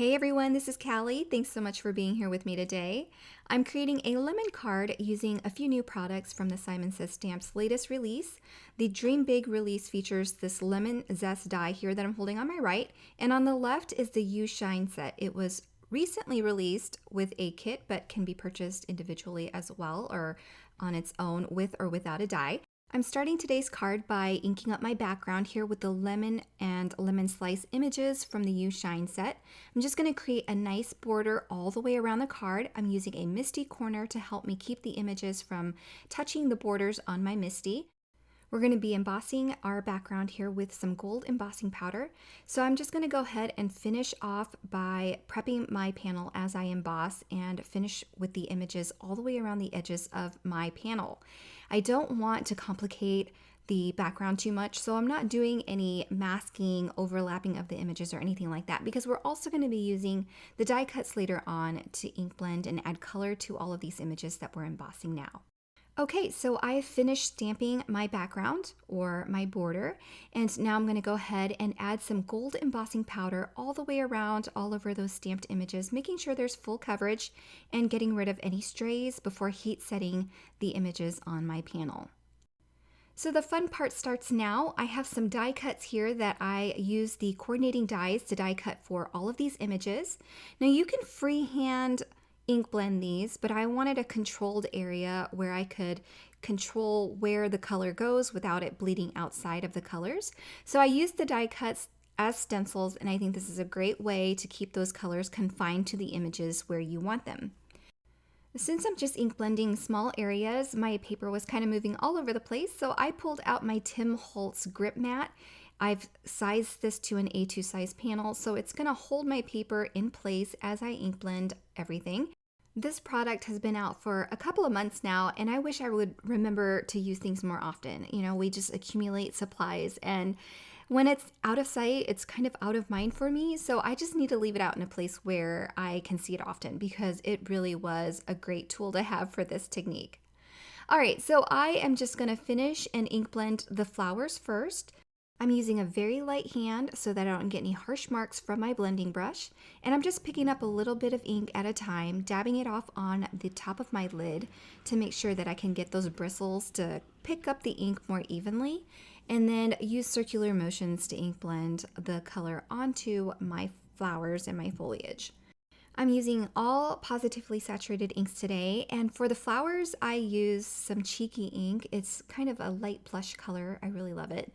Hey everyone, this is Callie. Thanks so much for being here with me today. I'm creating a lemon card using a few new products from the Simon Says Stamps latest release. The Dream Big release features this lemon zest die here that I'm holding on my right, and on the left is the You Shine set. It was recently released with a kit but can be purchased individually as well or on its own with or without a die. I'm starting today's card by inking up my background here with the lemon and lemon slice images from the You Shine set. I'm just going to create a nice border all the way around the card. I'm using a Misty corner to help me keep the images from touching the borders on my Misty. We're going to be embossing our background here with some gold embossing powder. So I'm just going to go ahead and finish off by prepping my panel as I emboss and finish with the images all the way around the edges of my panel. I don't want to complicate the background too much, so I'm not doing any masking, overlapping of the images or anything like that, because we're also going to be using the die cuts later on to ink blend and add color to all of these images that we're embossing now. Okay, so I have finished stamping my background or my border, and now I'm going to go ahead and add some gold embossing powder all the way around all over those stamped images, making sure there's full coverage and getting rid of any strays before heat setting the images on my panel. So the fun part starts now. I have some die cuts here that I use the coordinating dies to die cut for all of these images. Now you can freehand ink blend these, but I wanted a controlled area where I could control where the color goes without it bleeding outside of the colors. So I used the die cuts as stencils, and I think this is a great way to keep those colors confined to the images where you want them. Since I'm just ink blending small areas, my paper was kind of moving all over the place, so I pulled out my Tim Holtz grip mat. I've sized this to an A2 size panel, so it's going to hold my paper in place as I ink blend everything. This product has been out for a couple of months now, and I wish I would remember to use things more often. You know, we just accumulate supplies, and when it's out of sight, it's kind of out of mind for me, so I just need to leave it out in a place where I can see it often, because it really was a great tool to have for this technique. All right, so I am just going to finish and ink blend the flowers first. I'm using a very light hand so that I don't get any harsh marks from my blending brush, and I'm just picking up a little bit of ink at a time, dabbing it off on the top of my lid to make sure that I can get those bristles to pick up the ink more evenly, and then use circular motions to ink blend the color onto my flowers and my foliage. I'm using all Pawsitively saturated inks today, and for the flowers I use some Cheeky ink. It's kind of a light plush color. I really love it.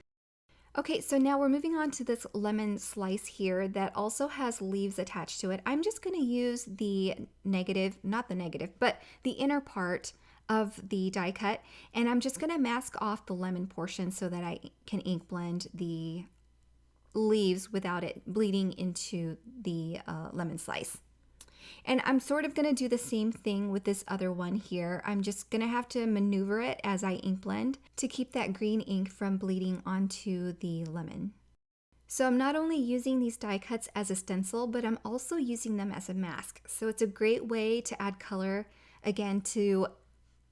Okay, so now we're moving on to this lemon slice here that also has leaves attached to it. I'm just going to use the negative, not the negative, but the inner part of the die cut, and I'm just going to mask off the lemon portion so that I can ink blend the leaves without it bleeding into the lemon slice. And I'm sort of going to do the same thing with this other one here. I'm just going to have to maneuver it as I ink blend to keep that green ink from bleeding onto the lemon. So I'm not only using these die cuts as a stencil, but I'm also using them as a mask. So it's a great way to add color, again, to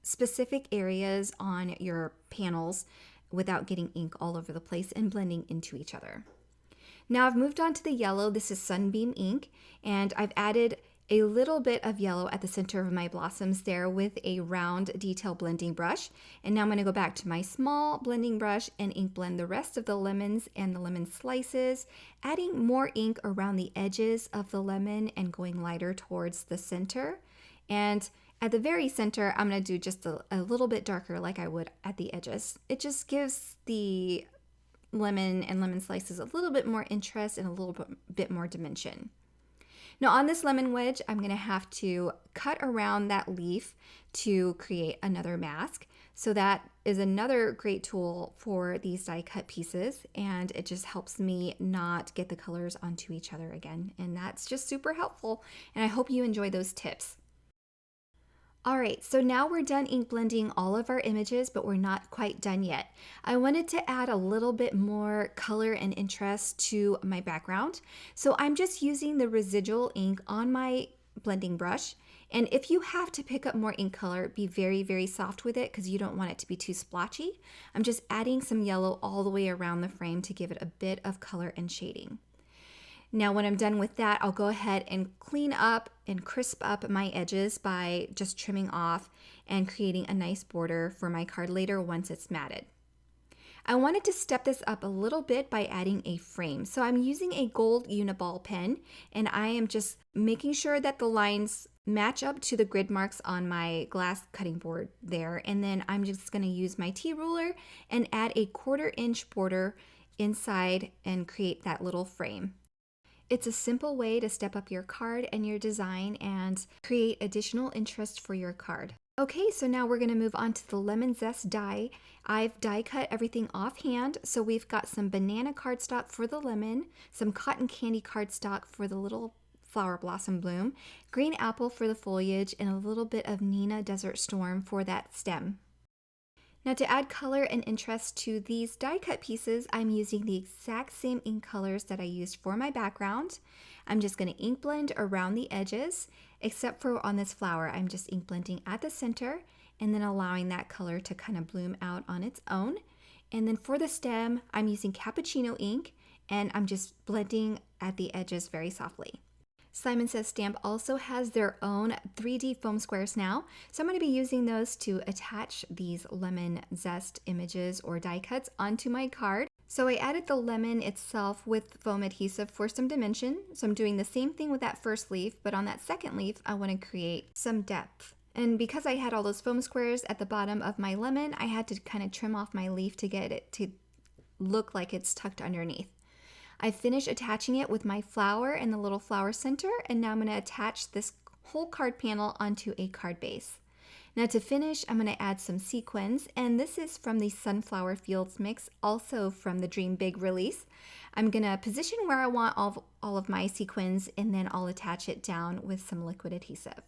specific areas on your panels without getting ink all over the place and blending into each other. Now I've moved on to the yellow. This is Sunbeam ink, and I've added a little bit of yellow at the center of my blossoms there with a round detail blending brush. And now I'm going to go back to my small blending brush and ink blend the rest of the lemons and the lemon slices, adding more ink around the edges of the lemon and going lighter towards the center. And at the very center, I'm going to do just a little bit darker like I would at the edges. It just gives the lemon and lemon slices a little bit more interest and a little bit more dimension. Now on this lemon wedge, I'm going to have to cut around that leaf to create another mask. So that is another great tool for these die cut pieces, and it just helps me not get the colors onto each other again. And that's just super helpful, and I hope you enjoy those tips. All right, so now we're done ink blending all of our images, but we're not quite done yet. I wanted to add a little bit more color and interest to my background. So I'm just using the residual ink on my blending brush. And if you have to pick up more ink color, be very, very soft with it because you don't want it to be too splotchy. I'm just adding some yellow all the way around the frame to give it a bit of color and shading. Now when I'm done with that, I'll go ahead and clean up and crisp up my edges by just trimming off and creating a nice border for my card later once it's matted. I wanted to step this up a little bit by adding a frame. So I'm using a gold uniball pen, and I am just making sure that the lines match up to the grid marks on my glass cutting board there. And then I'm just going to use my T-ruler and add a 1/4 inch border inside and create that little frame. It's a simple way to step up your card and your design and create additional interest for your card. Okay, so now we're going to move on to the lemon zest die. I've die cut everything offhand, so we've got some banana cardstock for the lemon, some cotton candy cardstock for the little flower blossom bloom, green apple for the foliage, and a little bit of Nina Desert Storm for that stem. Now to add color and interest to these die cut pieces, I'm using the exact same ink colors that I used for my background. I'm just going to ink blend around the edges, except for on this flower, I'm just ink blending at the center and then allowing that color to kind of bloom out on its own. And then for the stem, I'm using cappuccino ink and I'm just blending at the edges very softly. Simon Says Stamp also has their own 3D foam squares now, so I'm going to be using those to attach these lemon zest images or die cuts onto my card. So I added the lemon itself with foam adhesive for some dimension. So I'm doing the same thing with that first leaf, but on that second leaf, I want to create some depth. And because I had all those foam squares at the bottom of my lemon, I had to kind of trim off my leaf to get it to look like it's tucked underneath. I finished attaching it with my flower and the little flower center, and now I'm going to attach this whole card panel onto a card base. Now to finish, I'm going to add some sequins, and this is from the Sunflower Fields mix, also from the Dream Big release. I'm going to position where I want all of my sequins, and then I'll attach it down with some liquid adhesive.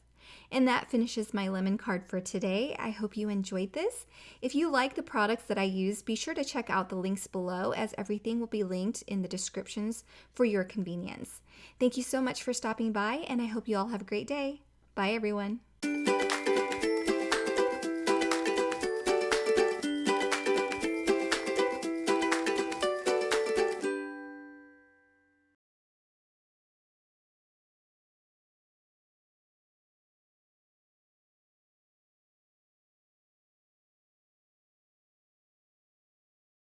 And that finishes my lemon card for today. I hope you enjoyed this. If you like the products that I use, be sure to check out the links below, as everything will be linked in the descriptions for your convenience. Thank you so much for stopping by, and I hope you all have a great day. Bye everyone.